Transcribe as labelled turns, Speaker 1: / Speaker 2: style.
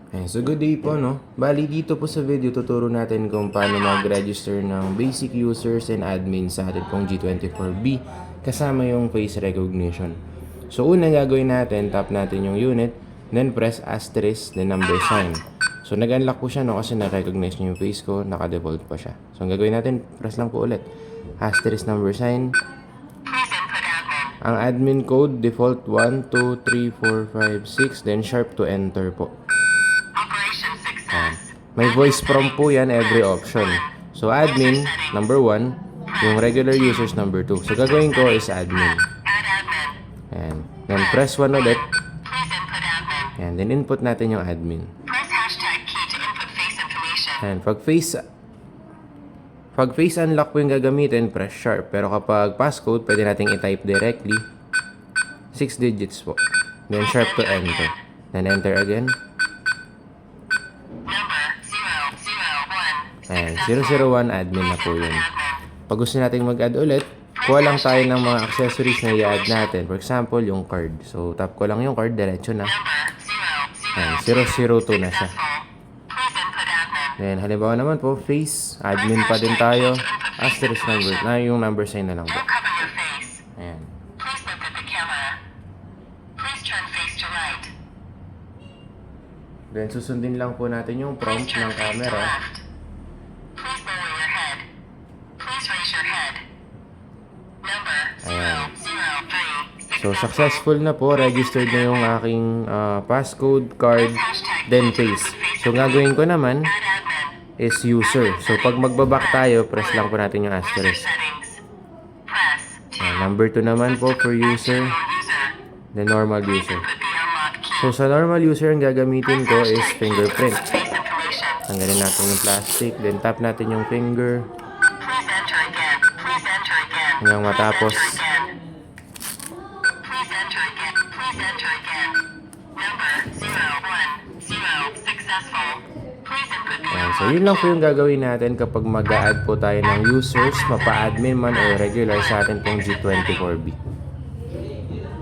Speaker 1: So good day po, no? Bali dito po sa video tuturo natin kung paano mag-register ng basic users and admin sa atin pong G24B kasama yung face recognition. So una gagawin natin, tap natin yung unit, then press asterisk, then number sign. So nag-unlock po siya, no, kasi na-recognize niyo yung face ko, naka-default pa siya. So ang gagawin natin, press lang po ulit, asterisk number sign. Ang admin code, default 1, 2, 3, 4, 5, 6, then sharp to enter po. May voice prompt po yan every option. So admin, number 1. Yung regular users, number 2. So gagawin ko is admin. Ayan. Then press 1 ulit. Ayan. Then input natin yung admin. Ayan. Pag face unlock po yung gagamitin, press sharp. Pero kapag passcode, pwede nating i-type directly. 6 digits po. Then sharp to enter. Then enter again. Ayan, 001 admin na po yun. Pag gusto natin mag-add ulit, kuha lang tayo ng mga accessories na i-add natin. For example, yung card. So, tap ko lang yung card, diretso na. Ayan, 002 na siya. Then, halimbawa naman po, face, admin pa din tayo. Asterisk number, na yung number sign na lang po. Ayan. Then, susundin lang po natin yung prompt ng camera. Ayan. So, successful na po. Registered na yung aking passcode, card, then face. So, gagawin ko naman is user. So, pag magbaback tayo, press lang po natin yung asterisk. Ayan. Number 2 naman po for user. The normal user. So, sa normal user, ang gagamitin ko is fingerprint. Tanggalin natin yung plastic. Then, tap natin yung finger. Hanggang matapos. Ayan, so yun lang po yung gagawin natin kapag mag-a-add po tayo ng users, mapa-admin man o regular sa atin pong G24B.